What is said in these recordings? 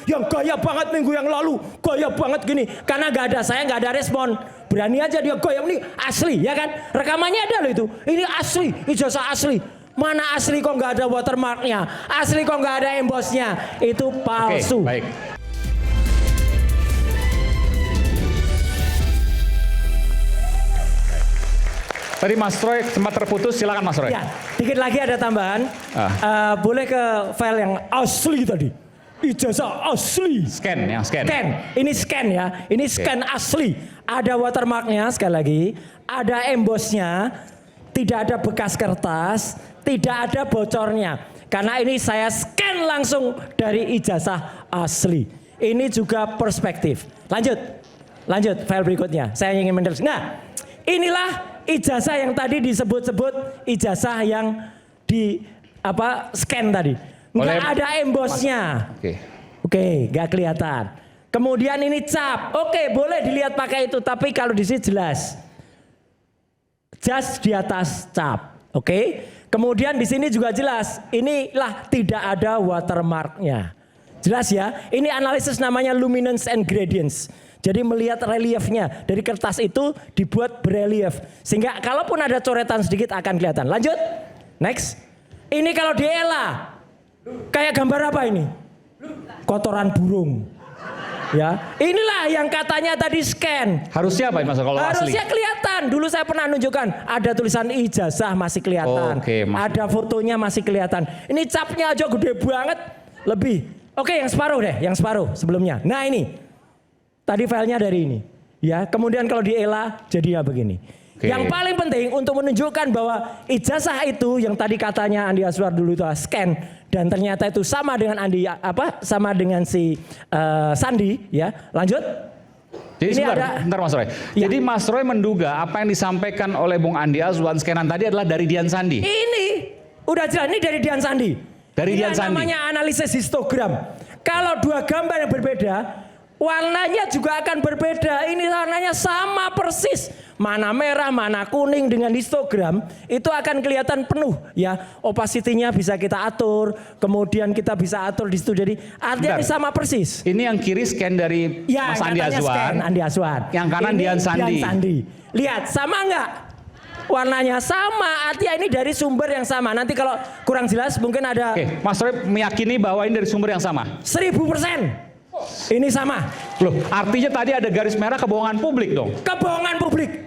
yang gaya banget minggu yang lalu, gaya banget gini. Karena nggak ada saya, nggak ada respon. Berani aja dia gaya, ini asli ya kan? Rekamannya ada loh itu. Ini asli, ijazah asli. Mana asli kok nggak ada watermarknya? Asli kok nggak ada embosnya? Itu palsu. Oke, baik. Tadi Mas Roy sempat terputus, silakan Mas Roy. Ya, dikit lagi ada tambahan. Boleh ke file yang asli tadi. Ijazah asli. Scan, yang scan. Scan, ini scan ya. Ini scan asli. Ada watermarknya sekali lagi. Ada embosnya. Tidak ada bekas kertas. Tidak ada bocornya. Karena ini saya scan langsung dari ijazah asli. Ini juga perspektif. Lanjut file berikutnya. Saya ingin meneruskan. Nah, inilah ijazah yang tadi disebut-sebut ijazah yang di scan tadi. Nggak ada embosnya. Oke, nggak kelihatan. Kemudian ini cap. Oke, boleh dilihat pakai itu, tapi kalau di sini jelas. Jas di atas cap. Oke. Kemudian di sini juga jelas. Inilah tidak ada watermarknya. Jelas ya. Ini analisis namanya luminance and gradients. Jadi melihat reliefnya dari kertas itu dibuat berelief. Sehingga kalaupun ada coretan sedikit akan kelihatan. Lanjut. Next. Ini kalau di ELA. Kayak gambar apa ini? Kotoran burung. Ya, inilah yang katanya tadi scan. Harusnya apa Mas kalau asli? Harusnya kelihatan. Dulu saya pernah nunjukkan ada tulisan ijazah masih kelihatan. Ada fotonya masih kelihatan. Ini capnya aja gede banget. Lebih. Oke, yang separuh deh, yang separuh sebelumnya. Nah, ini. Tadi filenya dari ini. Ya, kemudian kalau di ELA jadinya begini. Yang paling penting untuk menunjukkan bahwa ijazah itu yang tadi katanya Andi Azwar dulu itu scan dan ternyata itu sama dengan sama dengan si Sandi ya. Lanjut. Jadi bentar Mas Roy. Ya. Jadi Mas Roy menduga apa yang disampaikan oleh Bung Andi Azwar scanan tadi adalah dari Dian Sandi. Ini udah jelas ini dari Dian Sandi. Dari Dian Sandi. Namanya analisis histogram. Kalau dua gambar yang berbeda, warnanya juga akan berbeda. Ini warnanya sama persis. Mana merah, mana kuning dengan histogram itu akan kelihatan penuh ya. Opacity-nya bisa kita atur, kemudian kita bisa atur di situ. Jadi artinya ini sama persis. Ini yang kiri scan dari ya, Mas Andi Azwar. Andi Azwar. Yang kanan ini Dian Sandi. Lihat sama enggak? Warnanya sama, artinya ini dari sumber yang sama. Nanti kalau kurang jelas mungkin ada. Oke, Mas Roy meyakini bahwa ini dari sumber yang sama. 1000%. Ini sama. Loh, artinya tadi ada garis merah kebohongan publik dong. Kebohongan publik.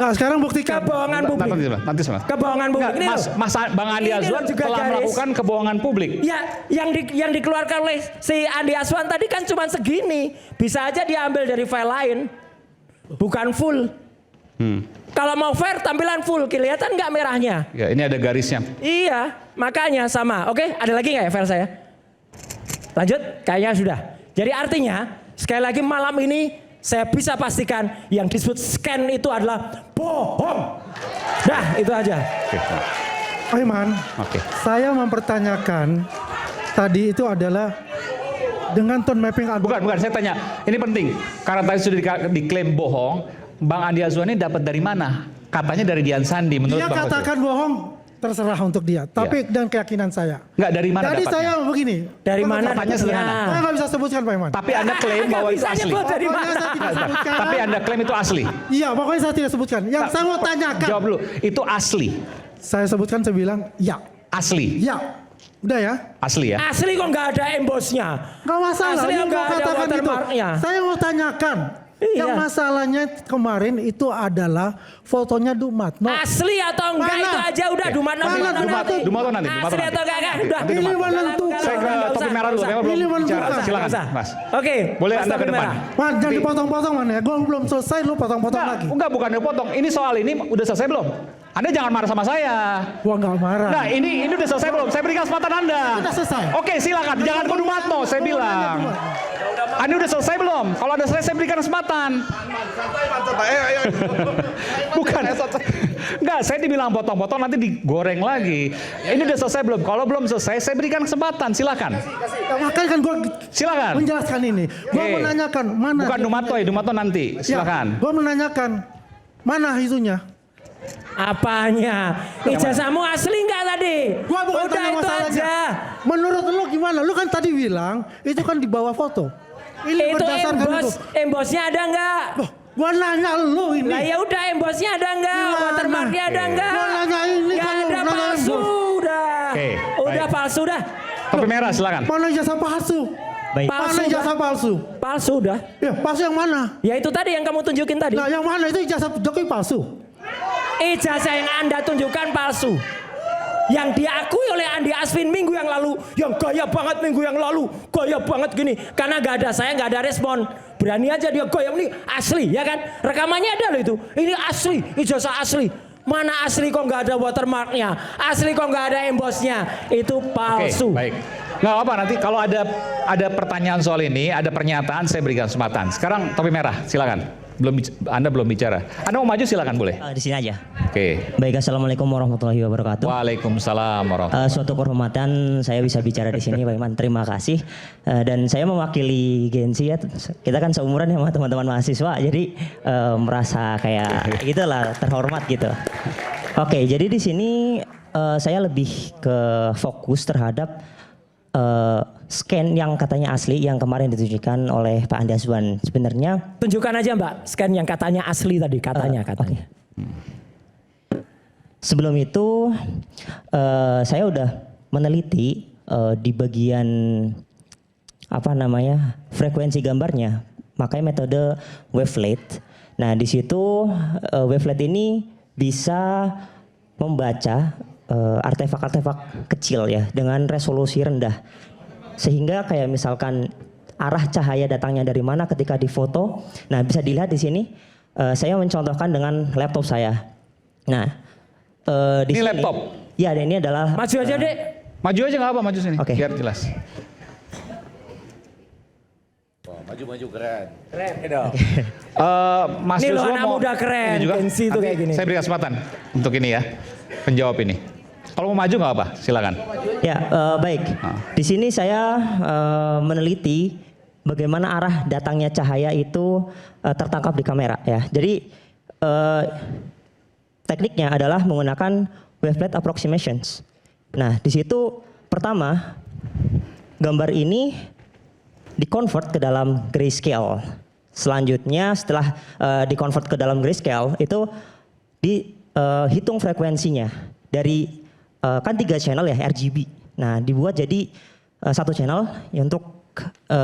Nah, sekarang buktikan. Kebohongan publik. Nanti sama. Kebohongan publik. Ini Mas Bang Andi Azwar telah melakukan kebohongan publik. Ya, yang dikeluarkan oleh si Andi Azwar tadi kan cuma segini. Bisa aja diambil dari file lain. Bukan full. Kalau mau fair tampilan full, kelihatan nggak merahnya? Ya, ini ada garisnya. Iya, makanya sama. Oke, ada lagi nggak ya file saya? Lanjut, kayaknya sudah. Jadi artinya, sekali lagi malam ini saya bisa pastikan yang disebut scan itu adalah bohong. Dah, itu aja. Aiman, saya mempertanyakan tadi itu adalah dengan tone mapping. Bukan, saya tanya. Ini penting. Karena tadi sudah diklaim bohong, Bang Andi Azwar ini dapat dari mana? Katanya dari Dian Sandi menurut Dia Bang katakan bohong. Terserah untuk dia, tapi dan keyakinan saya. Enggak, dari mana Jadi dapatnya? saya begini. Dari mana dapatnya sederhana? Saya nggak bisa sebutkan Pak Iman. Tapi Anda klaim bahwa itu asli. Dari mana? Tapi Anda klaim itu asli. Iya, pokoknya saya tidak sebutkan. Yang saya mau tanyakan. Jawab dulu, itu asli. Saya sebutkan, saya bilang ya. Asli. Ya. Udah ya? Asli ya? Asli kok nggak ada embosnya. Nggak masalah. Asli Ini nggak mau ada katakan itu. watermarknya. Saya mau tanyakan. Iya. Yang masalahnya kemarin itu adalah fotonya Dumatno. Asli atau enggak Mana? itu aja udah Dumatno. Dumatno nanti. Asli atau enggak? Udah. Ini menentukan. Saya ke topi merah dulu. Memang belum bicara. Silakan, Mas. Oke. Boleh Anda ke depan. Man, jangan dipotong-potong man ya. Gue belum selesai, lu potong-potong lagi. Enggak, bukan dipotong. Ini soal ini udah selesai belum? Anda jangan marah sama saya. Gua nggak marah. Nah, ini udah selesai belum? Saya berikan kesempatan Anda. Sudah selesai. Oke, silakan. Jangan ke Dumatno, saya bilang. Anda udah selesai belum? Kalau ada selesai, saya berikan kesempatan. Bukan. Enggak, saya dibilang potong-potong nanti digoreng lagi. Ini udah selesai belum? Kalau belum selesai, saya berikan kesempatan. Silakan. Makanya kan gue Silakan. menjelaskan ini. Gue menanyakan mana. Bukan Dumatno ya, Dumatno nanti. Silakan. Ya, gue menanyakan mana isunya. Apanya? Ijazahmu asli nggak tadi? Gua bukan Udah tanya itu masalahnya. aja. Menurut lu gimana? Lu kan tadi bilang itu kan di bawah foto. Ini Itu berdasarkan itu. embosnya ada nggak? Loh, gua nanya lu ini. Lah ya udah embosnya ada nggak? Gimana? Watermarknya ada nggak? Gua nanya ini Nggak kalau ada nanya palsu embos. udah. Oke, Udah baik. palsu dah. Topi merah silakan. Mana ijazah palsu? Baik. Mana Palsu ijazah dah. palsu? Palsu udah. Ya, palsu yang mana? Ya itu tadi yang kamu tunjukin tadi. Nah, yang mana itu ijazah Jokowi palsu? Ijazah yang Anda tunjukkan palsu. Yang diakui oleh Andi Asvin minggu yang lalu, yang gaya banget minggu yang lalu, gaya banget gini. Karena nggak ada saya, nggak ada respon. Berani aja dia gaya ini asli, ya kan? Rekamannya ada loh itu. Ini asli, ijazah asli. Mana asli kok nggak ada watermarknya? Asli kok nggak ada embosnya? Itu Oke, palsu. baik. Nggak apa nanti kalau ada pertanyaan soal ini, ada pernyataan saya berikan kesempatan. Sekarang topi merah, silakan. Anda belum bicara. Anda mau maju silakan boleh. Di sini aja. Oke. Baik, assalamualaikum warahmatullahi wabarakatuh. Waalaikumsalam warahmatullahi Suatu kehormatan saya bisa bicara di sini, Pak Iman. Terima kasih. Dan saya mewakili Gensi ya. Kita kan seumuran ya sama teman-teman mahasiswa, jadi merasa kayak gitulah terhormat gitu. Oke, jadi di sini saya lebih ke fokus terhadap scan yang katanya asli yang kemarin ditunjukkan oleh Pak Andi Azwan. Sebenarnya Tunjukkan aja Mbak, scan yang katanya asli tadi, katanya. sebelum itu saya udah meneliti di bagian apa namanya frekuensi gambarnya, makanya metode wavelet. Nah di situ wavelet ini bisa membaca artefak-artefak kecil ya dengan resolusi rendah, sehingga kayak misalkan arah cahaya datangnya dari mana ketika difoto. Nah bisa dilihat di sini saya mencontohkan dengan laptop saya. Nah di Ini sini, laptop? Ya, ini adalah Maju aja dek. Maju aja nggak apa, maju sini. Oke. Biar jelas. Maju-maju keren. Mas Ini loh Joshua anak mau muda keren, ini juga. Gensi tuh Nanti kayak gini. Saya beri kesempatan untuk ini ya, penjawab ini. Kalau mau maju nggak apa, silakan. Ya, baik. Di sini saya meneliti bagaimana arah datangnya cahaya itu tertangkap di kamera ya. Jadi tekniknya adalah menggunakan wavelet approximations. Nah, di situ pertama gambar ini di-convert ke dalam grayscale. Selanjutnya setelah di-convert ke dalam grayscale itu dihitung frekuensinya dari kan 3 channel ya RGB. Nah, dibuat jadi satu channel ya untuk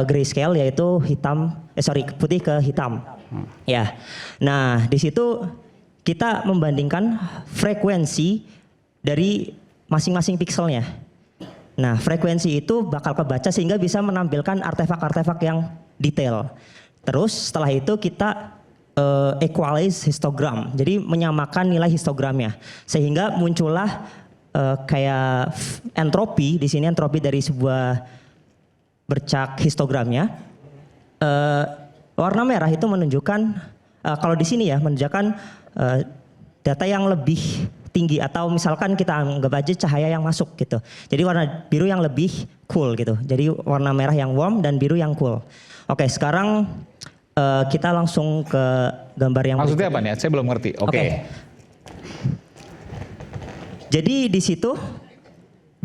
grayscale yaitu putih ke hitam. Ya. Nah, di situ kita membandingkan frekuensi dari masing-masing pixelnya. Nah, frekuensi itu bakal kebaca sehingga bisa menampilkan artefak-artefak yang detail. Terus setelah itu kita equalize histogram. Jadi menyamakan nilai histogramnya sehingga muncullah kayak entropi. Di sini entropi dari sebuah bercak histogramnya. Warna merah itu menunjukkan kalau di sini ya menunjukkan data yang lebih tinggi atau misalkan kita anggap aja cahaya yang masuk gitu. Jadi warna biru yang lebih cool gitu. Jadi warna merah yang warm dan biru yang cool. Oke, sekarang kita langsung ke gambar yang Maksudnya berikutnya. apa nih? Saya belum ngerti. Oke. Jadi di situ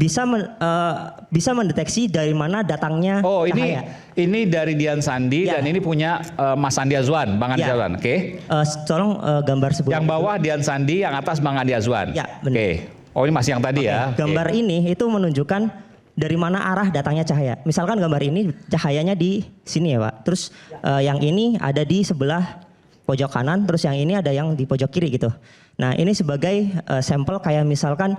bisa mendeteksi dari mana datangnya Oh, cahaya. ini dari Dian Sandi Ya. dan ini punya Mas Andi Azwan, Bang Andi Ya. Azwan. Oke. Tolong gambar sebelum Yang bawah Dian Sandi, yang atas Bang Andi Azwan. Ya, benar. Oke. Oh, ini masih yang tadi ya. Oke. Gambar ini itu menunjukkan dari mana arah datangnya cahaya. Misalkan gambar ini cahayanya di sini ya Pak. Terus yang ini ada di sebelah pojok kanan, terus yang ini ada yang di pojok kiri gitu. Nah ini sebagai sampel kayak misalkan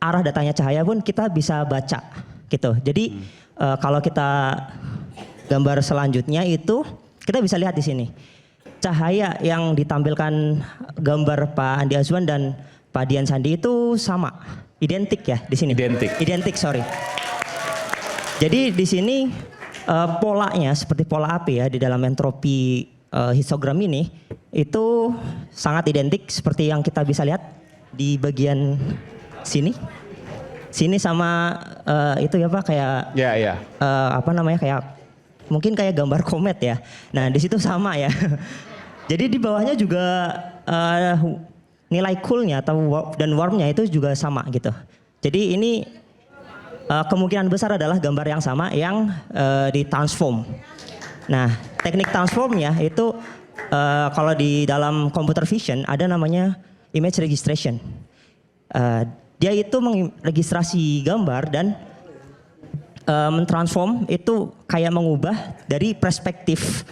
arah datangnya cahaya pun kita bisa baca gitu. Jadi kalau kita gambar selanjutnya itu kita bisa lihat di sini. Cahaya yang ditampilkan gambar Pak Andi Azwan dan Pak Dian Sandi itu sama, identik ya di sini. Identik, sorry. Jadi di sini polanya seperti pola api ya di dalam entropi histogram ini itu sangat identik seperti yang kita bisa lihat di bagian sini. Sini sama itu ya Pak kayak Ya. apa namanya kayak mungkin kayak gambar komet ya. Nah di situ sama ya. Jadi di bawahnya juga nilai coolnya dan warmnya itu juga sama gitu. Jadi ini kemungkinan besar adalah gambar yang sama yang ditransform. Nah, teknik transformnya itu kalau di dalam computer vision ada namanya image registration. Dia itu meregistrasi gambar dan mentransform itu kayak mengubah dari perspektif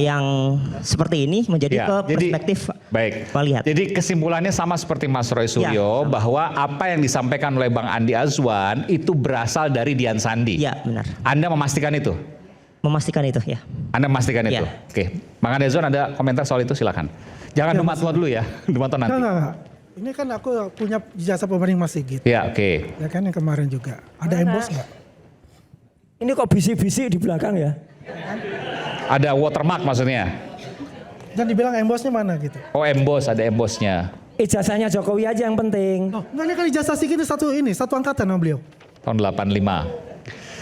yang seperti ini menjadi ke perspektif baik. melihat. Jadi kesimpulannya sama seperti Mas Roy Suryo bahwa apa yang disampaikan oleh Bang Andi Azwan itu berasal dari Dian Sandi. Ya, benar. Anda memastikan itu? Memastikan itu, ya. Anda memastikan itu? Ya. Oke. Bang Andi Azwan ada komentar soal itu, silakan. Jangan Dumatlo dulu ya, Dumatlo nanti. Enggak. Ini kan aku punya ijazah pembanding Mas Sigit. Ya, oke. Ya kan yang kemarin juga. Ada emboss nggak? Ini kok bisik-bisik di belakang ya? Ada watermark maksudnya? Dan dibilang embossnya mana gitu. Oh, emboss, ada embossnya. Ijazahnya Jokowi aja yang penting. Oh, enggak, ini kan ijazah Sigit ini satu angkatan sama beliau. Tahun 85.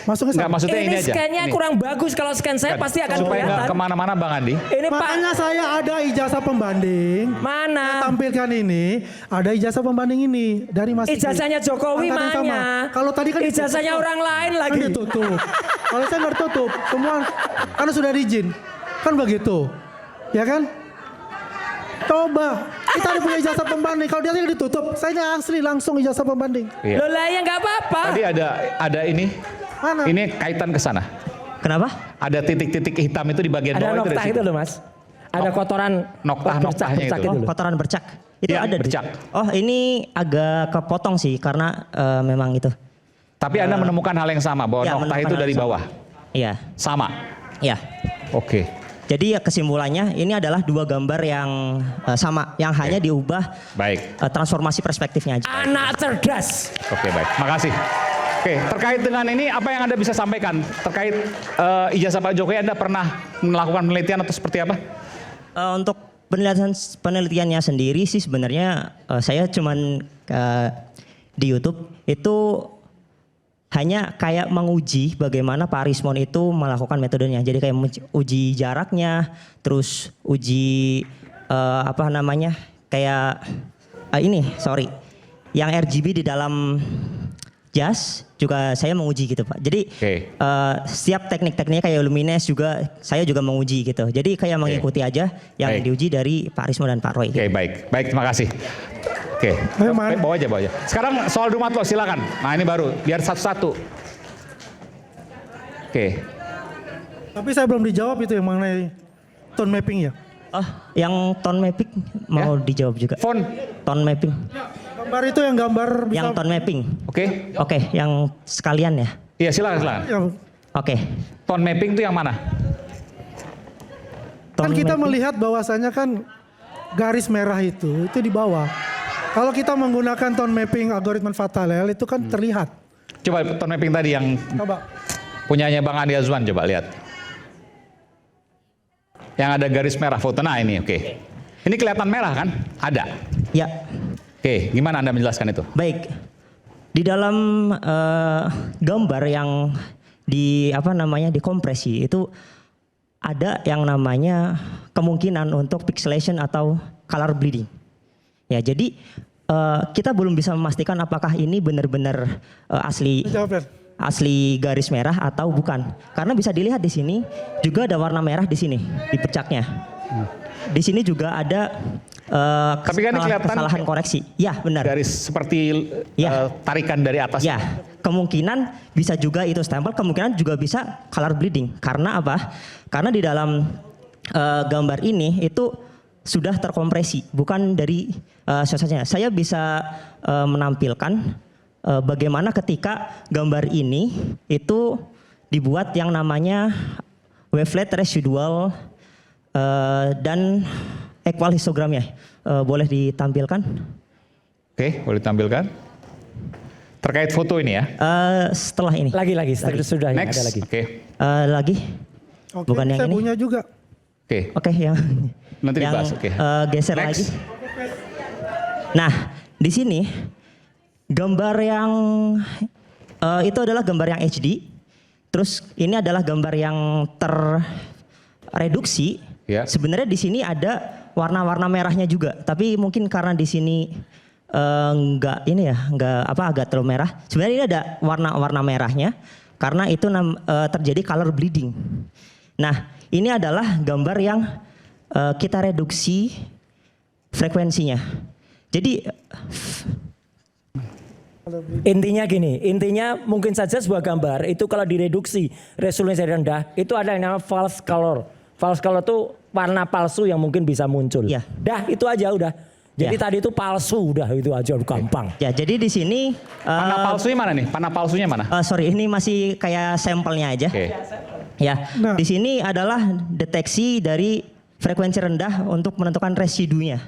Masuknya Enggak, sama. maksudnya ini aja. Scan-nya Ini. kurang bagus, kalau scan saya pasti akan Supaya nggak kelihatan. kemana-mana Bang Andi. Ini Pak, Makanya saya ada ijazah pembanding. mana? Tampilkan ini, ada ijazah pembanding ini dari Mas Sigit. Ijazahnya Jokowi Angkatan sama. mana? Kalau tadi kan Ijazahnya ditutup. orang lain Kan lagi. ditutup. Kalau saya nggak tutup, semua karena sudah izin. Kan begitu. Ya kan? Coba, kita ada punya ijazah pembanding. Kalau dia ditutup, saya asli langsung ijazah pembanding. Iya. Loh lah ya nggak apa-apa. Tadi ada ini. Mana? Ini kaitan ke sana. Kenapa? Ada titik-titik hitam itu di bagian Ada bawah itu dari noktah situ. itu loh Mas. Ada kotoran Noktah-noktahnya bercak-bercak itu. loh. Kotoran bercak. Itu Iya, ada. bercak. Oh, ini agak kepotong sih karena memang itu. Tapi Anda menemukan hal yang sama bahwa Ya, noktah itu menemukan dari hal yang bawah. Iya. Sama. Iya. Oke. Jadi ya kesimpulannya ini adalah dua gambar yang sama, yang hanya diubah Baik. transformasi perspektifnya aja. Anak cerdas. Oke, baik. Makasih. Oke, terkait dengan ini apa yang Anda bisa sampaikan terkait ijazah Pak Jokowi? Anda pernah melakukan penelitian atau seperti apa? Untuk penelitiannya sendiri sih sebenarnya saya cuman di YouTube itu hanya kayak menguji bagaimana Pak Arismon itu melakukan metodenya. Jadi kayak uji jaraknya, terus uji kayak yang RGB di dalam jas juga saya menguji gitu Pak. Jadi setiap teknik-tekniknya kayak luminance juga saya juga menguji gitu. Jadi kayak mengikuti aja yang diuji dari Pak Arismon dan Pak Roy. Oke, baik. Baik, terima kasih. Oke, Ayo, Man. bawa aja. Sekarang soal Dumatlo, silakan. Nah ini baru, biar satu-satu. Oke, Tapi saya belum dijawab itu yang mengenai tone mapping ya. Oh, yang tone mapping mau dijawab juga. font. Tone mapping. Gambar itu yang gambar bisa. Yang tone mapping. Oke, Oke, yang sekalian ya. iya silakan. Ya, Oke. Tone mapping itu yang mana? kan Tone kita mapping. melihat bahwasanya kan garis merah itu di bawah. Kalau kita menggunakan tone mapping algoritma Fatalel itu kan terlihat. Coba tone mapping tadi yang Coba. punyanya Bang Andi Azwan, coba lihat. Yang ada garis merah foto. Nah ini, oke. Ini kelihatan merah kan? Ada. Ya, Oke, gimana Anda menjelaskan itu? baik. Di dalam gambar yang dikompresi itu ada yang namanya kemungkinan untuk pixelation atau color bleeding. Ya, jadi kita belum bisa memastikan apakah ini benar-benar Jawab, Ben. asli garis merah atau bukan. Karena bisa dilihat di sini juga ada warna merah di sini di pecaknya. Di sini juga ada Tapi kan ini kelihatan kesalahan koreksi. Ya, benar. garis seperti Ya. tarikan dari atas. Ya, kemungkinan bisa juga itu stempel, kemungkinan juga bisa color bleeding. Karena apa? Karena di dalam gambar ini itu sudah terkompresi, bukan dari sosanya. Saya bisa menampilkan bagaimana ketika gambar ini itu dibuat yang namanya wavelet residual dan equal histogramnya. Boleh ditampilkan? Oke, boleh ditampilkan. Terkait foto ini ya. Setelah ini. Lagi sudah Next. ada lagi. Oke. Lagi? Oke, Bukan yang saya ini. punya juga. Oke. Oke, yang Nanti yang dibahas, oke. geser Next. lagi. Nah, di sini gambar yang itu adalah gambar yang HD. Terus ini adalah gambar yang terreduksi. Ya. Sebenarnya di sini ada warna-warna merahnya juga. Tapi mungkin karena di sini agak terlalu merah. Sebenarnya ini ada warna-warna merahnya karena itu terjadi color bleeding. Nah, ini adalah gambar yang kita reduksi frekuensinya. Jadi intinya mungkin saja sebuah gambar itu kalau direduksi resolusi rendah itu ada yang namanya false color. False color itu warna palsu yang mungkin bisa muncul. Ya. Dah itu aja udah. Jadi Ya. tadi itu palsu, udah itu aja gampang. ya, jadi di sini Panah palsunya mana nih? Panah palsunya mana? sorry, ini masih kayak sampelnya aja. Oke. Ya, Nah. di sini adalah deteksi dari frekuensi rendah untuk menentukan residunya.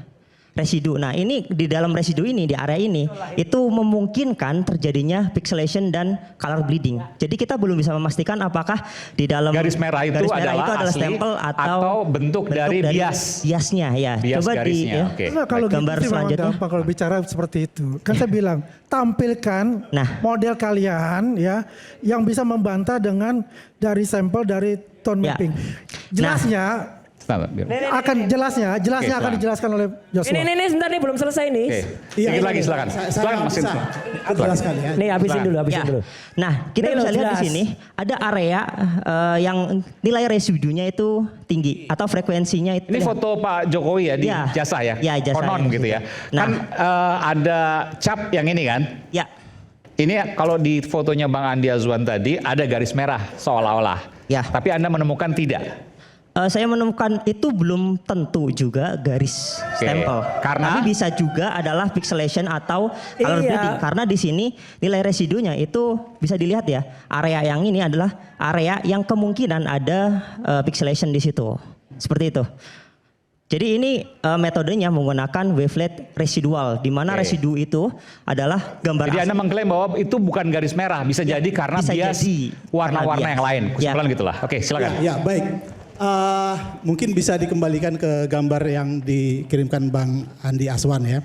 Residu. Nah, ini di dalam residu ini di area ini itu memungkinkan terjadinya pixelation dan color bleeding. Jadi kita belum bisa memastikan apakah di dalam Garis merah itu adalah asli stempel atau bentuk dari bias. biasnya ya. Bias Coba garisnya, ya. oke. Nah, kalau Gambar gitu sih memang selanjutnya. gampang kalau bicara seperti itu. Kan saya bilang tampilkan Nah. model kalian ya yang bisa membantah dengan dari sampel dari tone Ya. mapping. Jelasnya Sebentar, biar. akan jelasnya Oke, akan silakan. dijelaskan oleh Joshua. Ini sebentar nih belum selesai nih. Oke. Iya, Dikit ini. lagi silakan. Silakan Mas Indra. Jelaskan ya. Nih habisin Silakan. dulu, habisin Ya. dulu. Nah, kita Ini bisa loh, lihat di jelas. sini ada area yang nilai residunya itu tinggi atau frekuensinya itu. Ini foto Pak Jokowi ya di Ya. jasa ya? Ya, jasa Konon ya. gitu ya. Nah. Kan ada cap yang ini kan? Ya. Ini kalau di fotonya Bang Andi Azwan tadi ada garis merah seolah-olah. Ya. Tapi Anda menemukan tidak. Saya menemukan itu belum tentu juga garis Oke. stempel. Karena? Tapi bisa juga adalah pixelation atau color Iya. bleeding. Karena di sini nilai residunya itu bisa dilihat ya. Area yang ini adalah area yang kemungkinan ada pixelation di situ. Seperti itu. Jadi ini metodenya menggunakan wavelet residual, di mana Oke. residu itu adalah gambar Jadi asli. Anda mengklaim bahwa itu bukan garis merah, bisa jadi karena bisa bias jadi warna-warna karena yang lain. bias. Kesimpulan Ya. gitulah. Oke, silakan. Ya, baik. Mungkin bisa dikembalikan ke gambar yang dikirimkan Bang Andi Aswan ya.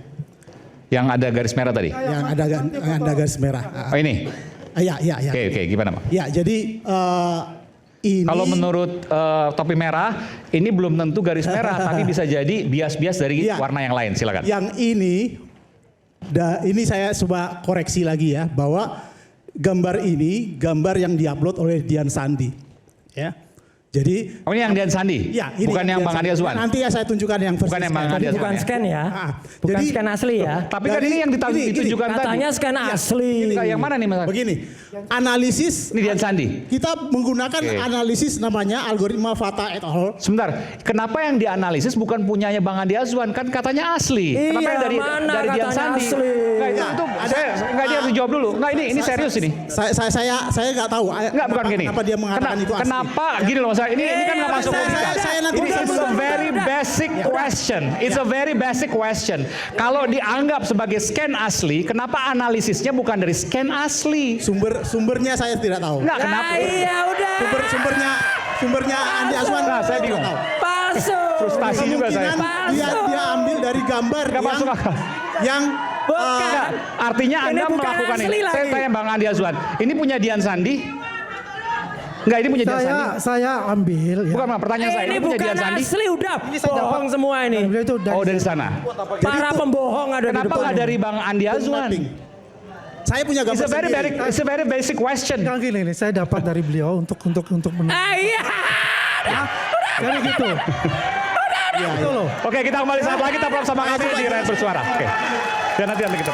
Yang ada garis merah tadi. Yang ada garis merah. Oh ini. Ya. Oke, gimana Bang? Ya, jadi ini Kalau menurut topi merah, ini belum tentu garis merah, tapi bisa jadi bias-bias dari Iya. warna yang lain. Silakan. yang ini saya coba koreksi lagi ya, bahwa gambar ini gambar yang diupload oleh Dian Sandi. Ya. Jadi Oh ini yang Dian Sandi? ya, ini Bukan yang Dian Bang Sandi. Andi Azwan? Nanti ya saya tunjukkan yang versi Bukan yang Bang scan. Andi Azwan. Bukan ya? scan ya. Bukan Jadi- scan asli ya. Tapi kan Jadi, ini yang gini, ditunjukkan tadi. Katanya scan asli. Enggak, yang mana nih Mas? Begini, analisis Ini Dian Sandi. kita menggunakan Oke. analisis namanya algoritma Fata et al. Sebentar, kenapa yang dianalisis bukan punyanya Bang Andi Azwan? Kan katanya asli. Iya, kenapa yang dari mana Dian katanya Sandi? asli? Enggak, Ya, dia harus dijawab dulu. Enggak, ini serius ini. Saya nggak tahu. Enggak, bukan gini. Kenapa dia mengatakan itu asli? Kenapa gini loh, ini kan nggak masuk saya- logika. saya nanti Ini bisa is a menjawab. very basic question. It's a very basic question. Kalau dianggap sebagai scan asli, kenapa analisisnya bukan dari scan asli? Sumbernya saya tidak tahu. Enggak, kenapa? Nah, iya udah. Sumbernya Andi Aswan. Nah, saya bingung. Palsu. Frustasi juga saya. Kemungkinan dia ambil dari gambar Nggak masuk akal. yang Bukan. Enggak, artinya Ini Anda bukan melakukan asli ini. Saya lagi. tanya Bang Andi Azwan, ini punya Dian Sandi? Enggak, ini punya Dian Sandi. Saya ambil ya. Bukan, Bang, pertanyaan saya. Ini Ini punya bukan Dian Sandi? asli udah. saya dapat. Bohong semua ini. Itu Oh, dari sana. Para pembohong ada di Kenapa depan. nggak dari Bang Andi Azwan? mapping. Saya punya It's gambar sendiri. a very basic question. Yang gini nih, saya dapat dari beliau untuk Iya. Jadi gitu. Itu loh. Oke, kita kembali saat lagi. Kita sama kami di Rakyat Bersuara. Oke. Dan nanti kita.